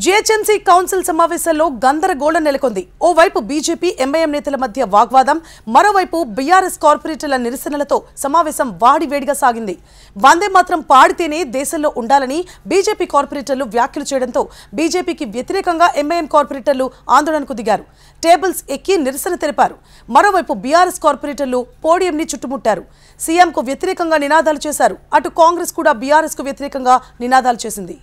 GHMC council సమావేశాల్లో గందరగోళం నెలకొంది. ఓవైపు బీజేపీ ఎంఐఎం నేతల మధ్య వాగ్వాదం, మరోవైపు బీఆర్ఎస్ కార్పొరేటర్ల నిరసనలతో సమావేశం వాడివేడిగా సాగింది. వందే మాత్రం పాడితేనే దేశంలో ఉండాలని బీజేపీ కార్పొరేటర్లు వ్యాఖ్యలు చేయడంతో బీజేపీకి వ్యతిరేకంగా ఎంఐఎం కార్పొరేటర్లు ఆందోళనకు దిగారు. టేబుల్స్ ఎక్కి నిరసన తెలిపారు. మరోవైపు బీఆర్ఎస్ కార్పొరేటర్లు పోడియంని చుట్టుముట్టారు. సీఎంకు వ్యతిరేకంగా నినాదాలు చేశారు. అటు కాంగ్రెస్ కూడా బీఆర్ఎస్ కు వ్యతిరేకంగా నినాదాలు చేసింది.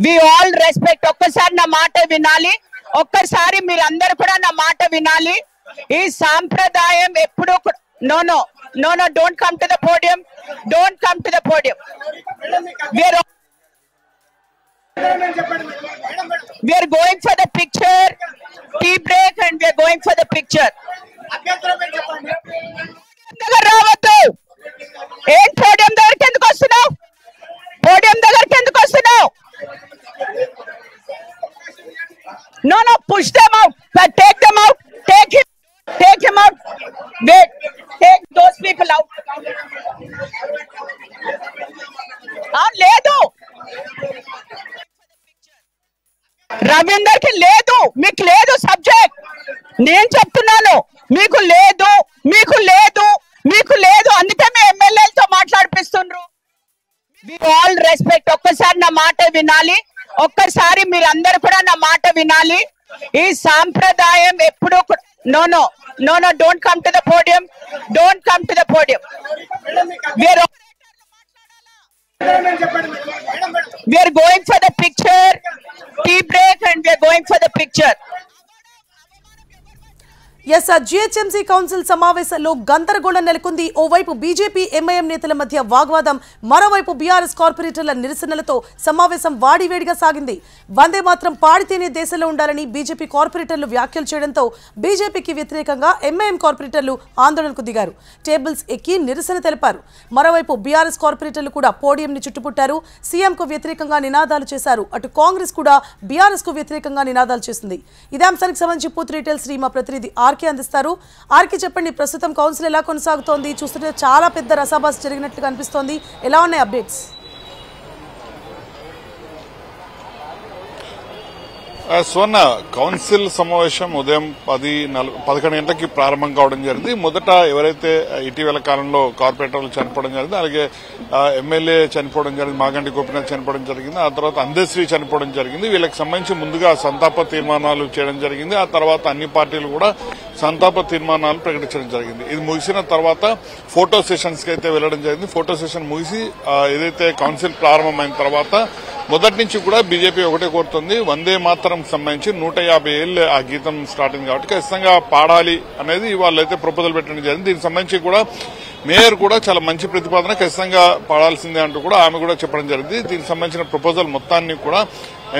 We all respect. ఒక్కసారి నా మాట వినాలి, ఒక్కసారి మీరందరూ కూడా నా మాట వినాలి. ఈ సాంప్రదాయం ఎప్పుడు no no no no don't come to the podium, don't come to the podium. We are going for the picture, tea break, and we are going for the picture. రావద్దు. ఏం పోడియం దగ్గరికి ఎందుకు వస్తున్నావు? పోడియం దగ్గరికి ఎందుకు వస్తున్నావు? No, no, push them out. But take them out. Take him out. Wait, take those people out. లేదు, రవీందర్ కి లేదు, మీకు లేదు సబ్జెక్ట్. నేను చెప్తున్నాను, మీకు లేదు, మీకు లేదు, మీకు లేదు. అందుకే మీ ఎమ్మెల్యేలతో మాట్లాడిపిస్తుండ్రు. వి ఆల్ రెస్పెక్ట్. ఒక్కసారి నా మాట వినాలి, ఒక్కసారి మీరందరూ కూడా నా మాట వినాలి. ఈ సాంప్రదాయం ఎప్పుడు no no no no don't come to the podium, don't come to the podium. We are going for the picture, tea break, and we are going for the picture. Yes, GHMC council సమావేశాల్లో గందరగోళం నెలకొంది. ఓవైపు BJP MIM నేతల మధ్య వాగ్వాదం, మరోవైపు BRS కార్పొరేటర్ల నిరసనలతో సమావేశం వాడివేడిగా సాగింది. వందే మాత్రం పాడితేనే దేశంలో ఉండాలని బీజేపీ కార్పొరేటర్లు వ్యాఖ్యలు చేయడంతో బీజేపీకి వ్యతిరేకంగా ఎంఐఎం కార్పొరేటర్లు ఆందోళనకు దిగారు. టేబుల్స్ ఎక్కి నిరసన తెలిపారు. మరోవైపు బీఆర్ఎస్ కార్పొరేటర్లు కూడా పోడియంని చుట్టుముట్టారు. సీఎంకు వ్యతిరేకంగా నినాదాలు చేశారు. అటు కాంగ్రెస్ కూడా బీఆర్ఎస్ కు వ్యతిరేకంగా నినాదాలు చేసింది. ఇదే అంశానికి సంబంధించి పూర్తి డీటెయిల్స్ మా ప్రతినిధి ఆర్కే అందిస్తారు. ఆర్కే, చెప్పండి, ప్రస్తుతం కౌన్సిల్ ఎలా కొనసాగుతోంది? చూస్తుంటే చాలా పెద్ద రసాబాస్ జరిగినట్టుగా అనిపిస్తోంది. ఎలా ఉన్నాయి అప్డేట్స్? స్వర్ణ, కౌన్సిల్ సమావేశం ఉదయం 11 గంటలకి ప్రారంభం కావడం జరిగింది. మొదట ఎవరైతే ఇటీవల కాలంలో కార్పొరేటర్లు చనిపోవడం జరిగింది, అలాగే ఎమ్మెల్యే చనిపోవడం జరిగింది, మాగంటి గోపీనాథ్ చనిపోవడం జరిగింది, ఆ తర్వాత అందశ్రీ చనిపోవడం జరిగింది. వీళ్ళకి సంబంధించి ముందుగా సంతాప తీర్మానాలు చేయడం జరిగింది. ఆ తర్వాత అన్ని పార్టీలు కూడా సంతాప తీర్మానాలు ప్రకటించడం జరిగింది. ఇది ముగిసిన తర్వాత ఫోటో సెషన్స్ కి అయితే వెళ్లడం జరిగింది. ఫోటో సెషన్ ముగిసి ఏదైతే కౌన్సిల్ ప్రారంభమైన తర్వాత మొదటి నుంచి కూడా బీజేపీ ఒకటే కోరుతుంది, వందే మాతరం సంబంధించి 150 ఏళ్లు ఆ గీతం స్టార్ట్ అయింది కాబట్టి ఖచ్చితంగా పాడాలి అనేది వాళ్ళైతే ప్రపోజల్ పెట్టడం జరిగింది. దీనికి సంబంధించి కూడా మేయర్ కూడా చాలా మంచి ప్రతిపాదన, ఖచ్చితంగా పాడాల్సిందే అంటూ కూడా ఆమె కూడా చెప్పడం జరిగింది. దీనికి సంబంధించిన ప్రపోజల్ మొత్తాన్ని కూడా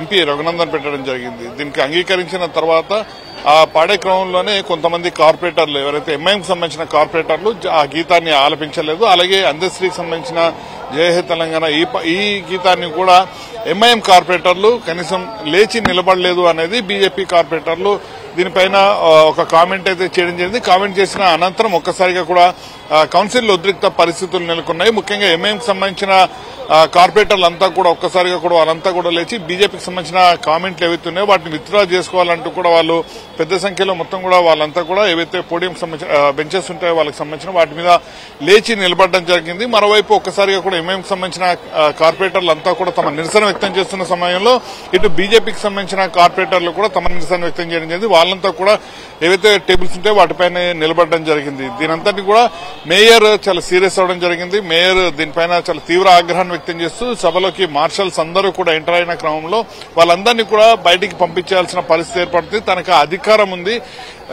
ఎంపీ రఘునందన్ పెట్టడం జరిగింది. దీనికి అంగీకరించిన తర్వాత ఆ పాడే క్రమంలోనే కొంతమంది కార్పొరేటర్లు, ఎవరైతే ఎంఐఎంకి సంబంధించిన కార్పొరేటర్లు ఆ గీతాన్ని ఆలపించలేదు. అలాగే అందశ్రీకి సంబంధించిన జయ హే తెలంగాణ ఈ గీతాన్ని కూడా ఎంఐఎం కార్పొరేటర్లు కనీసం లేచి నిలబడలేదు అనేది బీజేపీ కార్పొరేటర్లు దీనిపైన ఒక కామెంట్ అయితే చేయడం జరిగింది. కామెంట్ చేసిన అనంతరం ఒక్కసారిగా కూడా కౌన్సిల్లో ఉద్రిక్త పరిస్థితులు నెలకొన్నాయి. ముఖ్యంగా ఎంఐఎంకి సంబంధించిన కార్పొరేటర్లంతా కూడా ఒక్కసారిగా కూడా వాళ్ళంతా కూడా లేచి బీజేపీకి సంబంధించిన కామెంట్లు ఏవైతే ఉన్నాయో వాటిని విత్డ్రా చేసుకోవాలంటూ కూడా వాళ్ళు పెద్ద సంఖ్యలో మొత్తం కూడా వాళ్ళంతా కూడా ఏవైతే పోడియం సంబంధించిన బెంచెస్ ఉంటాయో వాళ్ళకి సంబంధించిన వాటి మీద లేచి నిలబడడం జరిగింది. మరోవైపు ఒక్కసారిగా కూడా ఎంఐఎంకి సంబంధించిన కార్పొరేటర్లంతా కూడా తమ నిరసన వ్యక్తం చేస్తున్న సమయంలో ఇటు బీజేపీకి సంబంధించిన కార్పొరేటర్లు కూడా తమ నిరసన వ్యక్తం చేయడం జరిగింది. వాళ్ళంతా కూడా ఏవైతే టేబుల్స్ ఉంటాయో వాటిపైన నిలబడడం జరిగింది. దీనంతటి కూడా మేయర్ చాలా సీరియస్ అవడం జరిగింది. మేయర్ దీనిపైన చాలా తీవ్ర ఆగ్రహాన్ని వ్యక్తం చేస్తూ సభలోకి మార్షల్స్ అందరూ కూడా ఎంటర్ అయిన క్రమంలో వాళ్ళందరినీ కూడా బయటికి పంపించాల్సిన పరిస్థితి ఏర్పడుతుంది. తనకు అధికారం ఉంది,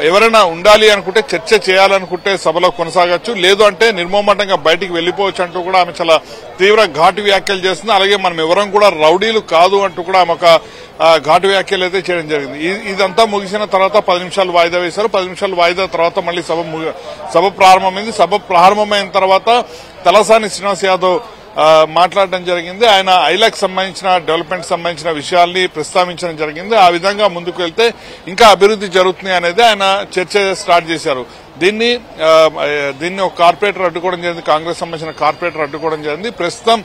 ఎవరైనా ఉండాలి అనుకుంటే చర్చ చేయాలనుకుంటే సభలో కొనసాగొచ్చు, లేదు అంటే నిర్మోహమాటంగా బయటికి వెళ్లిపోవచ్చు అంటూ కూడా ఆమె చాలా తీవ్ర ఘాటు వ్యాఖ్యలు చేస్తుంది. అలాగే మనం ఎవరం కూడా రౌడీలు కాదు అంటూ కూడా ఆమె ఒక ఘాటు వ్యాఖ్యలు అయితే చేయడం జరిగింది. ఇదంతా ముగిసిన తర్వాత 10 నిమిషాలు వాయిదా వేశారు. 10 నిమిషాలు వాయిదా తర్వాత మళ్లీ సభ ప్రారంభమైంది. సభ ప్రారంభమైన తర్వాత తలసాని శ్రీనివాస్ యాదవ్ మాట్లాడడం జరిగింది. ఆయన ఐలాక్ సంబంధించిన డెవలప్మెంట్ సంబంధించిన విషయాల్ని ప్రస్తావించడం జరిగింది. ఆ విధంగా ముందుకు వెళ్తే ఇంకా అభివృద్ధి జరుగుతుంది అనేది ఆయన చర్చ స్టార్ట్ చేశారు. దీన్ని ఒక కార్పొరేటర్ అడ్డుకోవడం జరిగింది, కాంగ్రెస్ సంబంధించిన కార్పొరేటర్ అడ్డుకోవడం జరిగింది. ప్రస్తుతం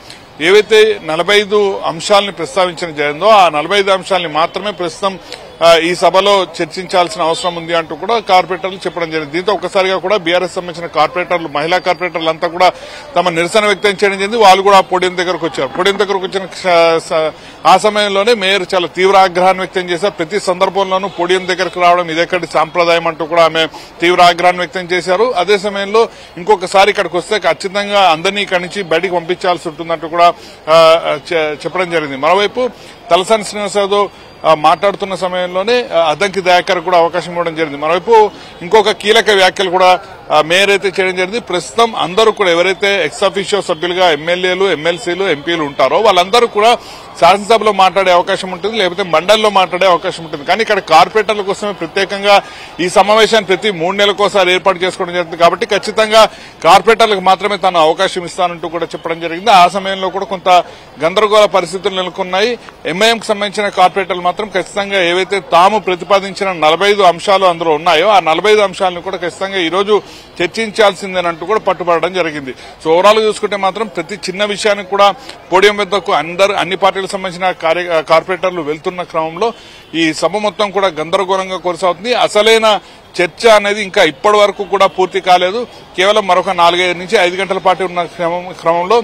ఏవైతే 45 అంశాలని ప్రస్తావించడం జరిగిందో ఆ 45 అంశాలని మాత్రమే ప్రస్తుతం ఈ సభలో చర్చించాల్సిన అవసరం ఉంది అంటూ కూడా కార్పొరేటర్లు చెప్పడం జరిగింది. దీంతో ఒక్కసారిగా కూడా బీఆర్ఎస్ సంబంధించిన కార్పొరేటర్లు, మహిళా కార్పొరేటర్లు అంతా కూడా తమ నిరసన వ్యక్తం చేయడం జరిగింది. వాళ్ళు కూడా పోడియం దగ్గరకు వచ్చారు. పోడియం దగ్గరకు వచ్చిన ఆ సమయంలోనే మేయర్ చాలా తీవ్ర ఆగ్రహాన్ని వ్యక్తం చేశారు. ప్రతి సందర్భంలోనూ పోడియం దగ్గరకు రావడం ఇదెక్కడి సాంప్రదాయం అంటూ కూడా ఆమె తీవ్ర ఆగ్రహాన్ని వ్యక్తం చేశారు. అదే సమయంలో ఇంకొకసారి ఇక్కడికి వస్తే ఖచ్చితంగా అందరినీ ఇక్కడి నుంచి బయటికి పంపించాల్సి ఉంటుందంటూ కూడా చెప్పడం జరిగింది. మరోవైపు తలసాని శ్రీనివాస్ యాదవ్ మాట్లాడుతున్న సమయంలోనే అద్దంకి దయాకర్ కూడా అవకాశం ఇవ్వడం జరిగింది. మరోవైపు ఇంకొక కీలక వ్యాఖ్యలు కూడా మేయర్ అయితే చేయడం జరిగింది. ప్రస్తుతం అందరూ కూడా ఎవరైతే ఎక్స్ అఫీషియో సభ్యులుగా ఎమ్మెల్యేలు, ఎమ్మెల్సీలు, ఎంపీలు ఉంటారో వాళ్ళందరూ కూడా శాసనసభలో మాట్లాడే అవకాశం ఉంటుంది, లేకపోతే మండలిలో మాట్లాడే అవకాశం ఉంటుంది. కానీ ఇక్కడ కార్పొరేటర్ల కోసమే ప్రత్యేకంగా ఈ సమావేశాన్ని ప్రతి 3 నెలలకోసారి ఏర్పాటు చేసుకోవడం జరుగుతుంది. కాబట్టి ఖచ్చితంగా కార్పొరేటర్లకు మాత్రమే తాను అవకాశం ఇస్తానంటూ కూడా చెప్పడం జరిగింది. ఆ సమయంలో కూడా కొంత గందరగోళ పరిస్థితులు నెలకొన్నాయి. ఎంఐఎంకి సంబంధించిన కార్పొరేటర్లు మాత్రం ఖచ్చితంగా ఏవైతే తాము ప్రతిపాదించిన 45 అంశాలు అందులో ఉన్నాయో ఆ 45 అంశాలను కూడా ఖచ్చితంగా ఈ రోజు చర్చించాల్సిందేనంటూ కూడా పట్టుబడడం జరిగింది. సో ఓవరాల్ గా చూసుకుంటే మాత్రం ప్రతి చిన్న విషయానికి కూడా పోడియం వద్దకు అన్ని పార్టీలకు సంబంధించిన కార్పొరేటర్లు వెళ్తున్న క్రమంలో ఈ సభ మొత్తం కూడా గందరగోళంగా కొనసాగుతుంది. అసలైన చర్చ అనేది ఇంకా ఇప్పటి వరకు కూడా పూర్తి కాలేదు. కేవలం మరొక 4 నుంచి 5 గంటల పాటు ఉన్న క్రమంలో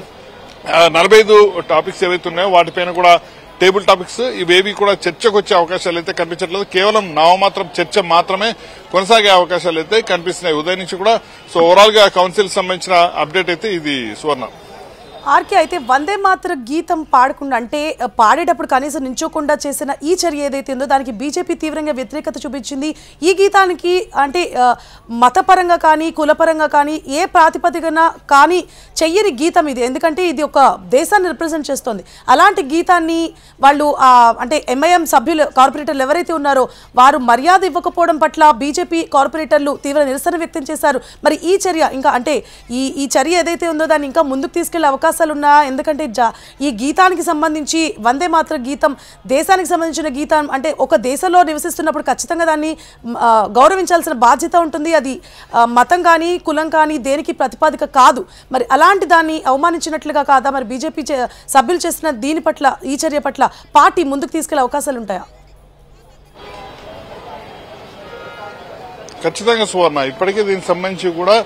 45 టాపిక్స్ ఏవైతే ఉన్నాయో వాటిపైన కూడా టేబుల్ టాపిక్స్ ఇవేవి కూడా చర్చకు వచ్చే అవకాశాలు అయితే కనిపించట్లేదు. కేవలం నామమాత్రం చర్చ మాత్రమే కొనసాగే అవకాశాలు అయితే కనిపిస్తున్నాయి ఉదయం నుంచి కూడా. సో ఓవరాల్ గా కౌన్సిల్ సంబంధించిన అప్డేట్ అయితే ఇది సువర్ణ. ఆర్కే, అయితే వందే మాతర గీతం పాడకుండా, అంటే పాడేటప్పుడు కనీసం నించోకుండా చేసిన ఈ చర్య ఏదైతే ఉందో దానికి బీజేపీ తీవ్రంగా వ్యతిరేకత చూపించింది. ఈ గీతానికి అంటే మతపరంగా కానీ కులపరంగా కానీ ఏ ప్రాతిపదికన కానీ చెయ్యని గీతం ఇది. ఎందుకంటే ఇది ఒక దేశాన్ని రిప్రజెంట్ చేస్తోంది. అలాంటి గీతాన్ని వాళ్ళు అంటే ఎంఐఎం సభ్యులు, కార్పొరేటర్లు ఎవరైతే ఉన్నారో వారు మర్యాద ఇవ్వకపోవడం పట్ల బీజేపీ కార్పొరేటర్లు తీవ్ర నిరసన వ్యక్తం చేశారు. మరి ఈ చర్య ఇంకా అంటే ఈ చర్య ఏదైతే ఉందో దాన్ని ఇంకా ముందుకు తీసుకెళ్లే అవకాశం ఉన్నాయా? ఎందుకంటే ఈ గీతానికి సంబంధించి వందే మాతర గీతం దేశానికి సంబంధించిన గీతం, అంటే ఒక దేశంలో నివసిస్తున్నప్పుడు ఖచ్చితంగా దాన్ని గౌరవించాల్సిన బాధ్యత ఉంటుంది. అది మతం కానీ కులం కానీ దేనికి ప్రతిపాదిక కాదు. మరి అలాంటి దాన్ని అవమానించినట్లుగా కాదా మరి బీజేపీ సభ్యులు చేసిన దీని పట్ల, ఈ చర్య పట్ల పార్టీ ముందుకు తీసుకెళ్లే అవకాశాలు ఉంటాయా? ఖచ్చితంగా సువర్ణ, ఇప్పటికే దీనికి సంబంధించి కూడా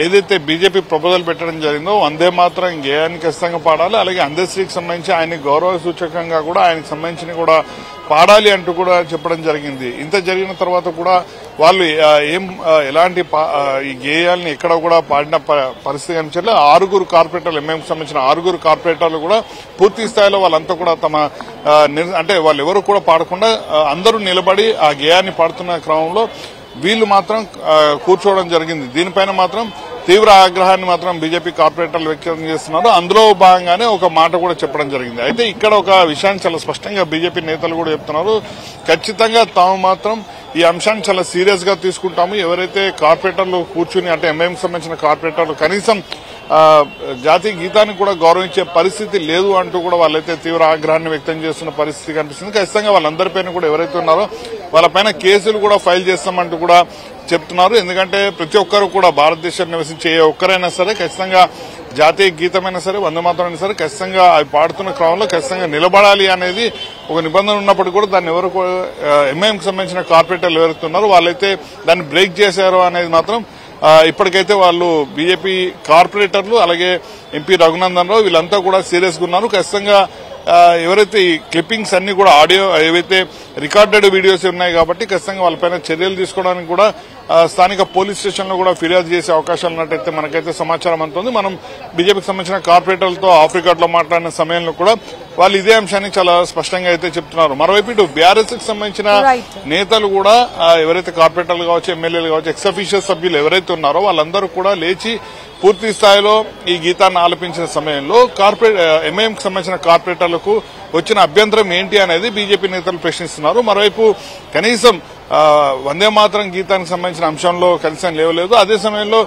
ఏదైతే బీజేపీ ప్రపోజల్ పెట్టడం జరిగిందో వందే మాత్రం గేయాన్ని ఖచ్చితంగా పాడాలి, అలాగే అందశ్రీకి సంబంధించి ఆయన గౌరవ సూచకంగా కూడా ఆయనకు సంబంధించి కూడా పాడాలి అంటూ కూడా చెప్పడం జరిగింది. ఇంత జరిగిన తర్వాత కూడా వాళ్ళు ఎలాంటి ఈ గేయాల్ని ఎక్కడ కూడా పాడిన పరిస్థితి కనిపించలేదు. 6 కార్పొరేటర్లు, ఎంఐఎంకి సంబంధించిన 6 కార్పొరేటర్లు కూడా పూర్తి స్థాయిలో వాళ్ళంతా కూడా తమ అంటే వాళ్ళు ఎవరు కూడా పాడకుండా అందరూ నిలబడి ఆ గేయాన్ని పాడుతున్న క్రమంలో వీళ్ళు మాత్రం కూర్చోవడం జరిగింది. దీనిపైన మాత్రం తీవ్ర ఆగ్రహాన్ని మాత్రం బీజేపీ కార్పొరేటర్లు వ్యక్తం చేస్తున్నారు. అందులో భాగంగానే ఒక మాట కూడా చెప్పడం జరిగింది. అయితే ఇక్కడ ఒక విషయాన్ని చాలా స్పష్టంగా బీజేపీ నేతలు కూడా చెప్తున్నారు. ఖచ్చితంగా తాము మాత్రం ఈ అంశాన్ని చాలా సీరియస్ గా తీసుకుంటాము. ఎవరైతే కార్పొరేటర్లు కూర్చుని, అంటే ఎంఐఎంకి సంబంధించిన కార్పొరేటర్లు కనీసం జాతీయ గీతాన్ని కూడా గౌరవించే పరిస్థితి లేదు అంటూ కూడా వాళ్ళైతే తీవ్ర ఆగ్రహాన్ని వ్యక్తం చేస్తున్న పరిస్థితి కనిపిస్తుంది. ఖచ్చితంగా వాళ్ళందరిపైన కూడా ఎవరైతే ఉన్నారో వాళ్ళపైన కేసులు కూడా ఫైల్ చేస్తామంటూ కూడా చెప్తున్నారు. ఎందుకంటే ప్రతి ఒక్కరు కూడా భారతదేశంలో నివసించే ఏ ఒక్కరైనా సరే ఖచ్చితంగా జాతీయ గీతమైనా సరే వందే మాతరం అయినా సరే ఖచ్చితంగా అవి పాడుతున్న క్రమంలో ఖచ్చితంగా నిలబడాలి అనేది ఒక నిబంధన ఉన్నప్పటికీ కూడా దాన్ని ఎవరు ఎంఐఎంకి సంబంధించిన కార్పొరేటర్లు ఎవరైతే ఉన్నారో వాళ్ళైతే దాన్ని బ్రేక్ చేశారో అనేది మాత్రం ఇప్పటికైతే వాళ్ళు బీజేపీ కార్పొరేటర్లు అలాగే ఎంపీ రఘునందన్ రావు వీళ్ళంతా కూడా సీరియస్ గా ఉన్నారు. ఖచ్చితంగా ఎవరైతే ఈ క్లిప్పింగ్స్ అన్ని కూడా ఆడియో ఏవైతే రికార్డెడ్ వీడియోస్ ఉన్నాయి కాబట్టి ఖచ్చితంగా వాళ్ళపైన చర్యలు తీసుకోవడానికి కూడా స్థానిక పోలీస్ స్టేషన్ లో కూడా ఫిర్యాదు చేసే అవకాశాలు ఉన్నట్టయితే మనకైతే సమాచారం అందుతుంది. మనం బీజేపీకి సంబంధించిన కార్పొరేటర్లతో ఆఫ్ రికార్డ్ లో మాట్లాడిన సమయంలో కూడా వాళ్ళు ఇదే అంశాన్ని చాలా స్పష్టంగా అయితే చెప్తున్నారు. మరోవైపు ఇటు బీఆర్ఎస్ కి సంబంధించిన నేతలు కూడా ఎవరైతే కార్పొరేటర్లు కావచ్చు, ఎమ్మెల్యేలు కావచ్చు, ఎక్స్ అఫీషియల్ సభ్యులు ఎవరైతే ఉన్నారో వాళ్ళందరూ కూడా లేచి పూర్తి స్థాయిలో ఈ గీతాన్ని ఆలపించిన సమయంలో ఎంఐఎంకి సంబంధించిన కార్పొరేటర్లకు వచ్చిన అభ్యంతరం ఏంటి అనేది బీజేపీ నేతలు ప్రశ్నిస్తున్నారు. మరోవైపు కనీసం వందే మాతరం గీతానికి సంబంధించిన అంశంలో కనీసం లేవలేదు. అదే సమయంలో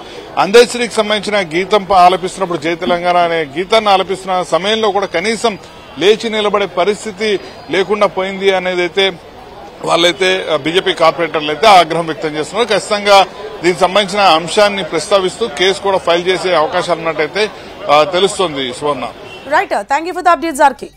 అందశ్రీకి సంబంధించిన గీతం ఆలపిస్తున్నప్పుడు జై తెలంగాణ అనే గీతాన్ని ఆలపిస్తున్న సమయంలో కూడా కనీసం లేచి నిలబడే పరిస్థితి లేకుండా పోయింది అనేది అయితే వాళ్ళైతే బీజేపీ కార్పొరేటర్లు అయితే ఆగ్రహం వ్యక్తం చేస్తున్నారు. ఖచ్చితంగా దీనికి సంబంధించిన అంశాన్ని ప్రస్తావిస్తూ కేసు కూడా ఫైల్ చేసే అవకాశాలు ఉన్నట్టయితే తెలుస్తోంది. Suvarna. Right, thank you for the update జార్కి.